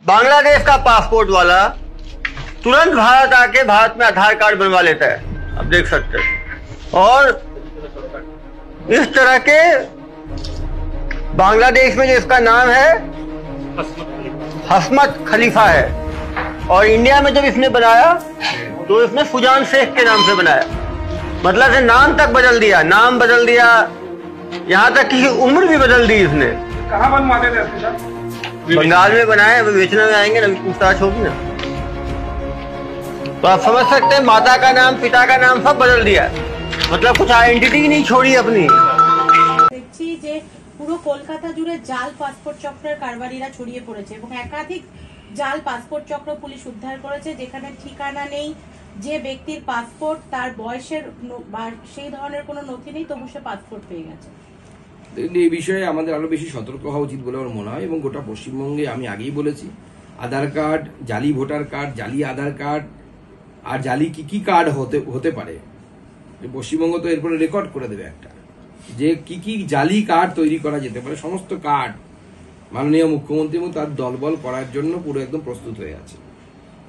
बांग्लादेश का पासपोर्ट वाला तुरंत भारत आके भारत में आधार कार्ड बनवा लेता है, आप देख सकते हैं। और इस तरह के बांग्लादेश में जो इसका नाम है हस्मत खलीफा है, और इंडिया में जब इसने बनाया तो इसने सुजान शेख के नाम से बनाया, मतलब से नाम तक बदल दिया, नाम बदल दिया, यहाँ तक कि उम्र भी बदल दी इसने। कहाँ बनवाते थे? बंगाल में बनाए, अभी बेचने में आएंगे ना, पूछताछ होगी ना। तो आप समझ सकते हैं, माता का नाम, पिता का नाम सब बदल दिया, मतलब कुछ आइडेंटिटी नहीं छोड़ी अपनी। দেখছি যে পুরো কলকাতা জুড়ে জাল পাসপোর্ট চক্রের কারবারিরা ছড়িয়ে পড়েছে এবং একাধিক জাল পাসপোর্ট চক্র পুলিশ উদ্ধার করেছে, যেখানে ঠিকানা নেই, যে ব্যক্তির পাসপোর্ট তার বয়সের বা সেই ধরনের কোনো নথি নেই, তবু সে পাসপোর্ট পেয়ে গেছে। এই বিষয়ে আমাদের আরো বেশি সতর্ক হওয়া উচিত বলে আমার মনে হয়। এবং গোটা পশ্চিমবঙ্গে আমি আগেই বলেছি, আধার কার্ড, জালি ভোটার কার্ড, জালি আধার কার্ড আর জালি কি কার্ড হতে পারে, পশ্চিমবঙ্গ তো এরপরে রেকর্ড করে দেবে একটা, যে কি জালি কার্ড তৈরি করা যেতে পারে। সমস্ত কার্ড মাননীয় মুখ্যমন্ত্রী এবং তার দলবল করার জন্য পুরো একদম প্রস্তুত হয়ে আছে।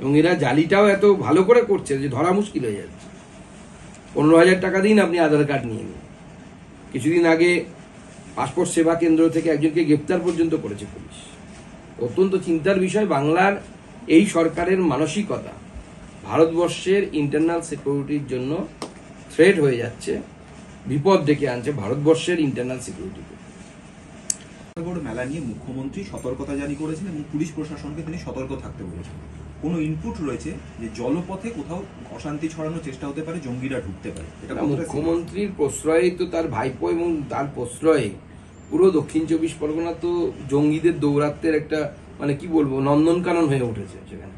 এবং এরা জালিটাও এত ভালো করে করছে যে ধরা মুশকিল হয়ে যাচ্ছে। 15,000 টাকা দিন, আপনি আধার কার্ড নিয়ে নিন। কিছুদিন আগে পাসপোর্ট সেবা কেন্দ্র থেকে একজনকে গ্রেপ্তার পর্যন্ত করেছে পুলিশ। অত্যন্ত চিন্তার বিষয়, বাংলার এই সরকারের মানসিকতা ভারতবর্ষের ইন্টারনাল সিকিউরিটির জন্য থ্রেট হয়ে যাচ্ছে, বিপদ ডেকে আনছে ভারতবর্ষের ইন্টারনাল সিকিউরিটিকে। মেলা নিয়ে মুখ্যমন্ত্রী সতর্কতা জারি করেছেন এবং পুলিশ প্রশাসনকে তিনি সতর্ক থাকতে বলেছেন। কোনো ইনপুট রয়েছে যে জলপথে কোথাও অশান্তি ছড়ানোর চেষ্টা হতে পারে, জঙ্গিরা ঢুকতে পারে। এটা মুখ্যমন্ত্রীর প্রশ্রয়ে তো তার ভাইপো এবং তার প্রশ্রয়ে পুরো দক্ষিণ 24 পরগনা তো জঙ্গিদের দৌরাত্মের একটা মানে কি বলবো নন্দনকানন হয়ে উঠেছে। সেখানে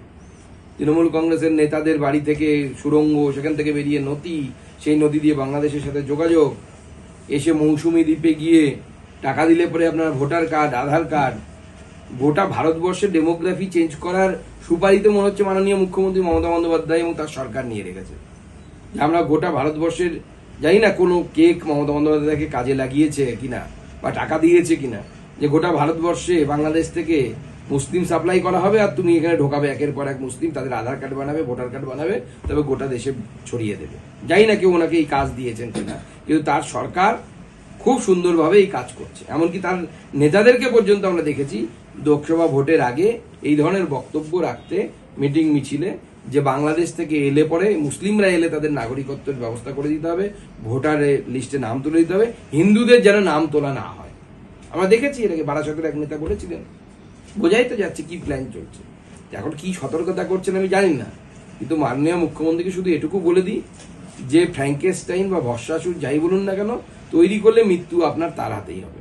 তৃণমূল কংগ্রেসের নেতাদের বাড়ি থেকে সুড়ঙ্গ, সেখান থেকে বেরিয়ে নদী, সেই নদী দিয়ে বাংলাদেশের সাথে যোগাযোগ, এসে মৌসুমী দ্বীপে গিয়ে টাকা দিলে পরে আপনার ভোটার কার্ড, আধার কার্ড, গোটা ভারতবর্ষের ডেমোগ্রাফি চেঞ্জ করার সুপারিতে মনে হচ্ছে মাননীয় মুখ্যমন্ত্রী মমতা বন্দ্যোপাধ্যায় এবং তার সরকার নিয়ে রেখেছে। আমরা গোটা ভারতবর্ষের জানি না কোনো কেক মমতা বন্দ্যোপাধ্যায়কে কাজে লাগিয়েছে কিনা বা টাকা দিয়েছে কিনা, যে গোটা ভারতবর্ষে বাংলাদেশ থেকে মুসলিম সাপ্লাই করা হবে আর তুমি এখানে ঢোকাবে একের পর এক মুসলিম, তাদের আধার কার্ড বানাবে, ভোটার কার্ড বানাবে, তবে গোটা দেশে ছড়িয়ে দেবে। জানি না কেউ ওনাকে এই কাজ দিয়েছেন কিনা, কিন্তু তার সরকার খুব সুন্দরভাবে এই কাজ করছে। এমনকি তার নেতাদেরকে পর্যন্ত আমরা দেখেছি লোকসভা ভোটের আগে এই ধরনের বক্তব্য রাখতে মিটিং মিছিলে, যে বাংলাদেশ থেকে এলে পরে মুসলিমরা এলে তাদের নাগরিকত্বের ব্যবস্থা করে দিতে হবে, ভোটার লিস্টে নাম তুলে দিতে হবে, হিন্দুদের যেন নাম তোলা না হয়। আমরা দেখেছি এটাকে বারাসতের এক নেতা বলেছিলেন। বোঝাই তো যাচ্ছে কি প্ল্যান চলছে। এখন কি সতর্কতা করছেন আমি জানি না, কিন্তু মাননীয় মুখ্যমন্ত্রীকে শুধু এটুকু বলে দিই যে ফ্র্যাঙ্কেস্টাইন বা ভস্মাসুর যাই বলুন না কেন, তৈরি করলে মৃত্যু আপনার তার হাতেই হবে।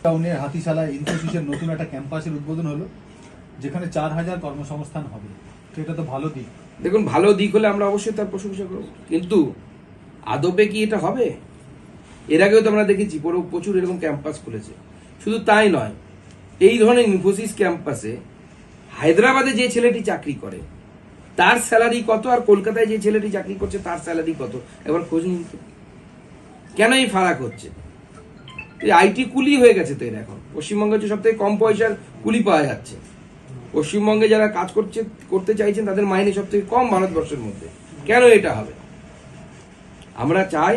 টাউনের হাতিশালায় ইনফোসিসের নতুন একটা ক্যাম্পাসের উদ্বোধন হলো, যেখানে 4,000 কর্মসংস্থান হবে। এটা তো ভালো দিক। দেখুন, ভালো দিক হলে আমরা অবশ্যই তার প্রশংসা করব, কিন্তু আদবে কি এটা হবে? এর আগেও তো আমরা দেখেছি প্রচুর এরকম ক্যাম্পাস খুলেছে। শুধু তাই নয়, এই ধরনের ইনফোসিস ক্যাম্পাসে হায়দ্রাবাদে যে ছেলেটি চাকরি করে তার স্যালারি কত, আর কলকাতায় যে ছেলেটি চাকরি করছে তার স্যালারি কত, এবার খোঁজ নিন তো। কেন এই ফারাক হচ্ছে? আইটি কুলি হয়ে গেছে তো এর এখন। পশ্চিমবঙ্গে হচ্ছে সব থেকে কম পয়সার কুলি পাওয়া যাচ্ছে। পশ্চিমবঙ্গে যারা কাজ করতে চাইছেন তাদের মাইনে সব থেকে কম ভারতবর্ষের মধ্যে। কেন এটা হবে? আমরা চাই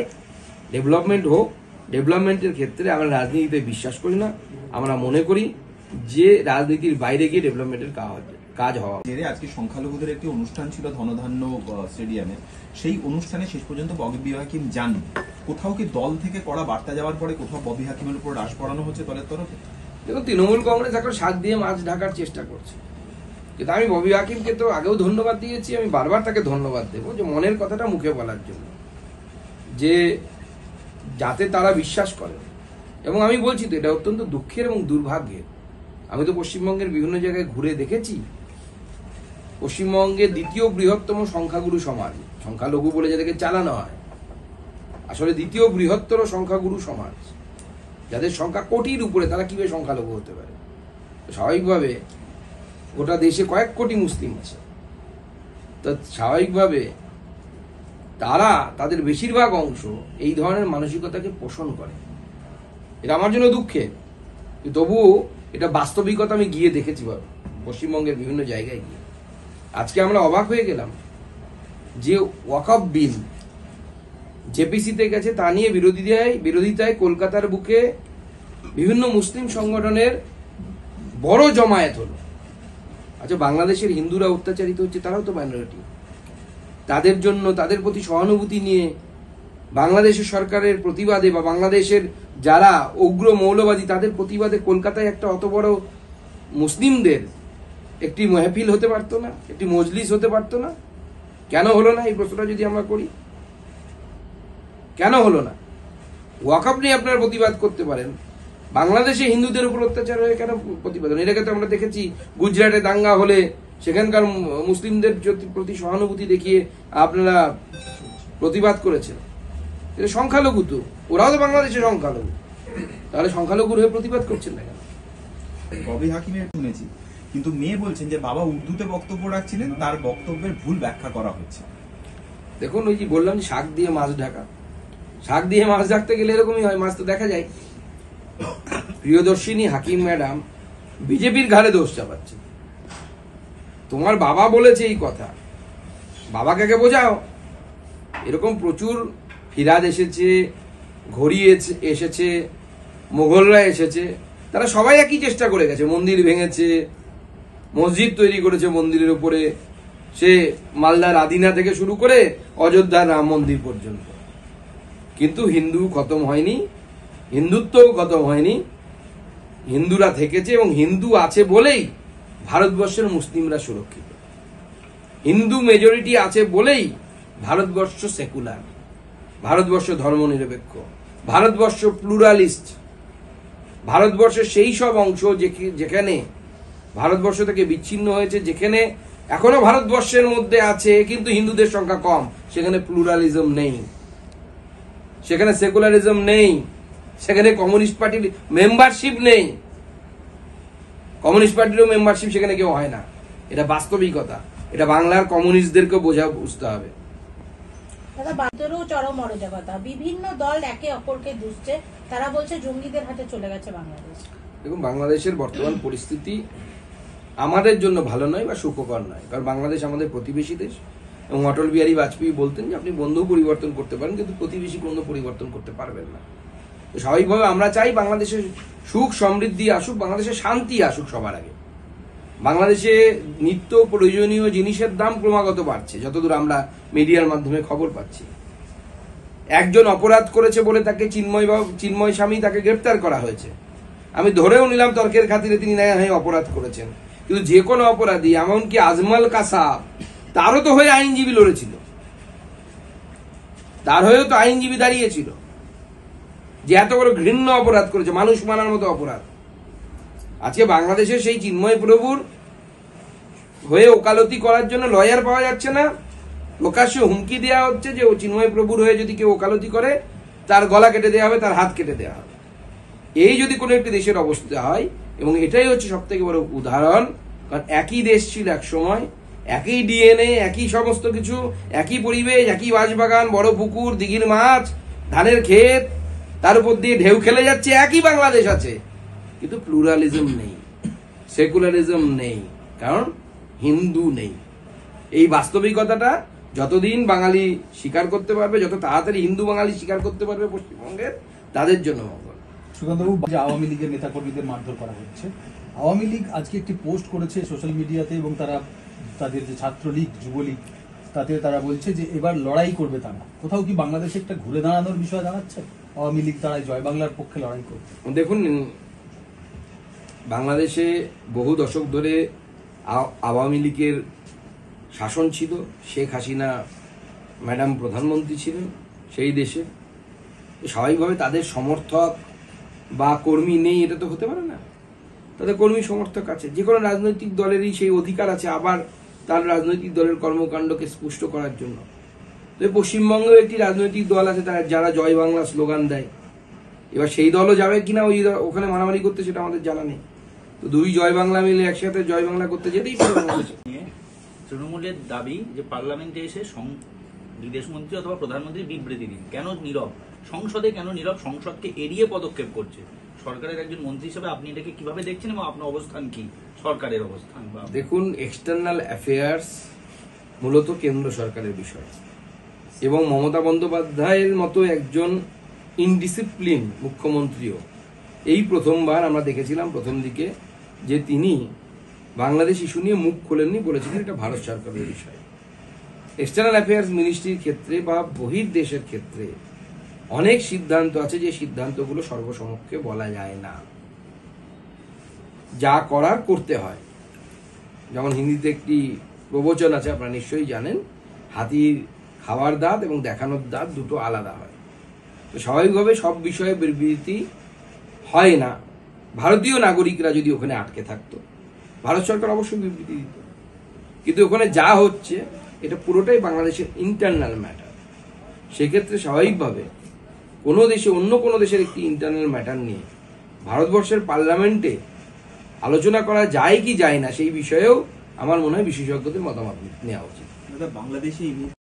ডেভেলপমেন্ট হোক। ডেভেলপমেন্টের ক্ষেত্রে আমরা রাজনীতিতে বিশ্বাস করি না। আমরা মনে করি যে রাজনীতির বাইরে গিয়ে ডেভেলপমেন্টের কাজ হওয়া। আজকে সংখ্যালঘুদের একটি অনুষ্ঠান ছিল ধনধান্য স্টেডিয়ামে, সেই অনুষ্ঠানে শেষ পর্যন্ত ববি হাকিম যান। কোথাও কি দল থেকে কড়া বার্তা যাওয়ার পরে কোথাও ববি হাকিমের উপর রাশ পড়ানো হচ্ছে দলের তরফে? দেখুন, তৃণমূল কংগ্রেস এখন শাক দিয়ে মাছ ঢাকার চেষ্টা করছে, কিন্তু আমি ববি হাকিমকে তো আগেও ধন্যবাদ দিয়েছি, আমি বারবার তাকে ধন্যবাদ দেবো যে মনের কথাটা মুখে বলার জন্য, যে যাতে তারা বিশ্বাস করে। এবং আমি বলছি তো এটা অত্যন্ত দুঃখের এবং দুর্ভাগ্যের। আমি তো পশ্চিমবঙ্গের বিভিন্ন জায়গায় ঘুরে দেখেছি, পশ্চিমবঙ্গের দ্বিতীয় বৃহত্তম সংখ্যাগুরু সমাজ, সংখ্যালঘু বলে যাদেরকে চালানো হয়, আসলে দ্বিতীয় বৃহত্তর সংখ্যাগুরু সমাজ, যাদের সংখ্যা কোটির উপরে, তারা কিভাবে সংখ্যালঘু হতে পারে? স্বাভাবিকভাবে গোটা দেশে কয়েক কোটি মুসলিম আছে, তো স্বাভাবিকভাবে তারা তাদের বেশিরভাগ অংশ এই ধরনের মানসিকতাকে পোষণ করে। এটা আমার জন্য দুঃখের, তবুও এটা বাস্তবিকতা আমি গিয়ে দেখেছি পশ্চিমবঙ্গের বিভিন্ন জায়গায় গিয়ে আজকে আমরা অবাক হয়ে গেলাম যে ওয়াকফ বিল জেপিসিতে গেছে, তা নিয়ে বিরোধিতায় কলকাতার বুকে বিভিন্ন মুসলিম সংগঠনের বড় জমায়েত হলো। আচ্ছা, বাংলাদেশের হিন্দুরা অত্যাচারিত হচ্ছে, তারাও তো মাইনরিটি। তাদের জন্য, তাদের প্রতি সহানুভূতি নিয়ে বাংলাদেশের সরকারের প্রতিবাদে বা বাংলাদেশের যারা উগ্র মৌলবাদী তাদের প্রতিবাদে কলকাতায় একটা অত বড় মুসলিমদের একটি মেহফিল হতে পারতো না, একটি মজলিস হতে পারতো না? কেন হলো না, এই প্রশ্নটা যদি আমরা করি, কেন হলো না? ওয়াকফ নিয়ে আপনারা প্রতিবাদ করতে পারেন, বাংলাদেশে হিন্দুদের উপর অত্যাচার হয়ে কেন প্রতিবাদ? এটাকে তো আমরা দেখেছি গুজরাটে দাঙ্গা হলে সেখানকার মুসলিমদের প্রতি সহানুভূতি দেখিয়ে আপনারা প্রতিবাদ করেছেন। এটা সংখ্যালঘু, তো ওরাও তো বাংলাদেশের সংখ্যালঘু, তাহলে সংখ্যালঘুর হয়ে প্রতিবাদ করছেন না কেন? রবি হাকিমের শুনেছি, কিন্তু মেয়ে বলছেন যে বাবা উর্দুতে বক্তব্য রাখছিলেন, তার বক্তব্যের ভুল ব্যাখ্যা করা হচ্ছে। দেখুন, ওই যে বললাম যে শাক দিয়ে মাছ ঢাকা, শাক দিয়ে মাছ ঢাকতে গেলে এরকমই হয়, মাছ তো দেখা যায়। প্রিয়দর্শিনী হাকিম ম্যাডাম বিজেপির ঘাড়ে দোষ চাপাচ্ছে। তোমার বাবা বলেছে এই কথা, বাবাকে বোঝাও। এরকম প্রচুর ফিরাদ এসেছে, ঘড়ি এসেছে, মোগলরা এসেছে, তারা সবাই একই চেষ্টা করে গেছে। মন্দির ভেঙেছে, মসজিদ তৈরি করেছে মন্দিরের উপরে, সে মালদার আদিনা থেকে শুরু করে অযোধ্যার রাম মন্দির পর্যন্ত। কিন্তু হিন্দু খতম হয়নি, হিন্দুত্বও খতম হয়নি, হিন্দুরা থেকেছে এবং হিন্দু আছে বলেই ভারতবর্ষের মুসলিমরা সুরক্ষিত। হিন্দু মেজরিটি আছে বলেই ভারতবর্ষ সেকুলার, ভারতবর্ষ ধর্মনিরপেক্ষ, ভারতবর্ষ প্লুরালিস্ট। ভারতবর্ষের সেই সব অংশ যেখানে ভারতবর্ষ থেকে বিচ্ছিন্ন হয়েছে, যেখানে এখনো ভারতবর্ষের মধ্যে আছে কিন্তু হিন্দুদের সংখ্যা কম, সেখানে প্লুরালিজম নেই, সেখানে সেকুলারিজম নেই, সেখানে কমিউনিস্ট পার্টির মেম্বারশিপ নেই। কমিউনিস্ট পার্টিরও মেম্বারশিপ সেখানে কেউ হয় না, এটা বাস্তবিকতা। এটা বাংলার কমিউনিস্টদেরকে বুঝতে হবে। দাদা, বাংলাদেশেরও চরম অরাজকতা, বিভিন্ন দল একে অপরকে দুষছে, তারা বলছে জঙ্গিদের হাতে চলে গেছে বাংলাদেশ। দেখুন, বাংলাদেশের বর্তমান পরিস্থিতি আমাদের জন্য ভালো নয় বা সুখকর নয়, কারণ বাংলাদেশ আমাদের প্রতিবেশী দেশ এবং অটল বিহারী বাজপেয়ী বলতেন যে আপনি বন্ধু পরিবর্তন করতে পারেন কিন্তু প্রতিবেশী কোনো পরিবর্তন করতে পারবেন না। তো স্বাভাবিকভাবে আমরা চাই বাংলাদেশের সুখ সমৃদ্ধি আসুক, বাংলাদেশে শান্তি আসুক সবার আগে। বাংলাদেশে নিত্য প্রয়োজনীয় জিনিসের দাম ক্রমাগত বাড়ছে, যতদূর আমরা মিডিয়ার মাধ্যমে খবর পাচ্ছি। একজন অপরাধ করেছে বলে তাকে চিন্ময় স্বামী তাকে গ্রেপ্তার করা হয়েছে। আমি ধরেও নিলাম তর্কের খাতিরে তিনি অপরাধ করেছেন, কিন্তু যে কোনো অপরাধী, এমনকি আজমল কাসাব, তারও তো হয়ে আইনজীবী লড়েছিল, তার হয়েও তো আইনজীবী দাঁড়িয়েছিল, যে এত বড় ঘৃণ্য অপরাধ করেছে, মানুষ মানার মতো অপরাধ। আজকে বাংলাদেশে সেই চিন্ময় প্রভুর হয়ে ওকালতি করার জন্য লয়ার পাওয়া যাচ্ছে না, প্রকাশ্যে হুমকি দেওয়া হচ্ছে যে ও চিন্ময় প্রভুর হয়ে যদি কেউ ওকালতি করে তার গলা কেটে দেওয়া হবে, তার হাত কেটে দেওয়া হবে। এই যদি কোনো একটি দেশের অবস্থা হয়, এবং এটাই হচ্ছে সব থেকে বড় উদাহরণ, কারণ একই দেশ ছিল এক সময়, একই ডিএনএ, একই সমস্ত কিছু, একই পরিবেশ, একই বাঁশবাগান, বড় পুকুর, দিঘির মাছ, ধানের ক্ষেত, তার উপর দিয়ে ঢেউ খেলে যাচ্ছে, একই বাংলাদেশ আছে, কিন্তু প্লুরালিজম নেই, সেকুলারিজম নেই, কারণ হিন্দু নেই। এই বাস্তবিকতাটা যতদিন বাঙালি স্বীকার করতে পারবে, যত তাড়াতাড়ি হিন্দু বাঙালি স্বীকার করতে পারবে পশ্চিমবঙ্গের, তাদের জন্য মঙ্গল। সুকান্তবাবু, যে আওয়ামী লীগের নেতাকর্মীদের মারধর করা হচ্ছে, আওয়ামী লীগ আজকে একটি পোস্ট করেছে সোশ্যাল মিডিয়াতে, এবং তারা তাদের যে ছাত্রলীগ, যুবলীগ, তাতে তারা বলছে যে এবার লড়াই করবে তারা। কোথাও কি বাংলাদেশে একটা ঘুরে দাঁড়ানোর বিষয় দাঁড়াচ্ছে? আওয়ামী লীগ তারাই জয় বাংলার পক্ষে লড়াই করবে। দেখুন, বাংলাদেশে বহু দশক ধরে আওয়ামী লীগের শাসন ছিল, শেখ হাসিনা ম্যাডাম প্রধানমন্ত্রী ছিলেন সেই দেশে। স্বাভাবিকভাবে তাদের সমর্থক বা কর্মী নেই এটা তো হতে পারে না, তাদের কর্মী সমর্থক আছে। যে কোনো রাজনৈতিক দলেরই সেই অধিকার আছে আবার তার রাজনৈতিক দলের কর্মকাণ্ডকে স্পুষ্ট করার জন্য। তো পশ্চিমবঙ্গেও একটি রাজনৈতিক দল আছে যারা জয় বাংলা স্লোগান দেয়। এবার সেই দলও যাবে কিনা ওখানে মারামারি করতে, সেটা আমাদের জানা নেই। তো দুই জয় বাংলা মিলে একসাথে জয় বাংলা করতে যেতেই পারে বাংলাদেশে। তৃণমূলের দাবি যে পার্লামেন্টে এসে বিদেশমন্ত্রী অথবা প্রধানমন্ত্রী বিবৃতি দিন। কেন নীরব? সংসদে কেন নীরব? সংসদকে এড়িয়ে পদক্ষেপ করছে সরকারের একজন মন্ত্রী হিসেবে আপনি এটাকে কিভাবে দেখছেন এবং আপনার অবস্থান কি? সরকারের অবস্থান বা দেখুন, এক্সটার্নাল অ্যাফেয়ার্স মূলত কেন্দ্র সরকারের বিষয়, এবং মমতা বন্দ্যোপাধ্যায়ের মতো একজন ইনডিসিপ্লিন মুখ্যমন্ত্রীও এই প্রথমবার আমরা দেখেছিলাম প্রথম দিকে যে তিনি বাংলাদেশ ইস্যু নিয়ে মুখ খোলেননি, বলেছিলেন এটা ভারত সরকারের বিষয়। এক্সটার্নাল অ্যাফেয়ার্স মিনিস্ট্রির ক্ষেত্রে বা বহির্দেশের ক্ষেত্রে অনেক সিদ্ধান্ত আছে যে সিদ্ধান্তগুলো সর্বসমক্ষে বলা যায় না, যা করার করতে হয়। যেমন হিন্দিতে একটি প্রবচন আছে, আপনারা নিশ্চয়ই জানেন, হাতির খাওয়ার দাঁত এবং দেখানোর দাঁত দুটো আলাদা হয়। তো স্বাভাবিকভাবে সব বিষয়ে বিবৃতি হয় না। ভারতীয় নাগরিকরা যদি ওখানে আটকে থাকতো, ভারত সরকার অবশ্যই বিবৃতি দিত, কিন্তু ওখানে যা হচ্ছে এটা পুরোটাই বাংলাদেশের ইন্টারনাল ম্যাটার। সেক্ষেত্রে স্বাভাবিকভাবে কোনো দেশে অন্য কোনো দেশের একটি ইন্টারনাল ম্যাটার নিয়ে ভারতবর্ষের পার্লামেন্টে আলোচনা করা যায় কি যায় না সেই বিষয়েও আমার মনে হয় বিশেষজ্ঞদের মতামত নেওয়া উচিত। বাংলাদেশে এই মুহূর্তে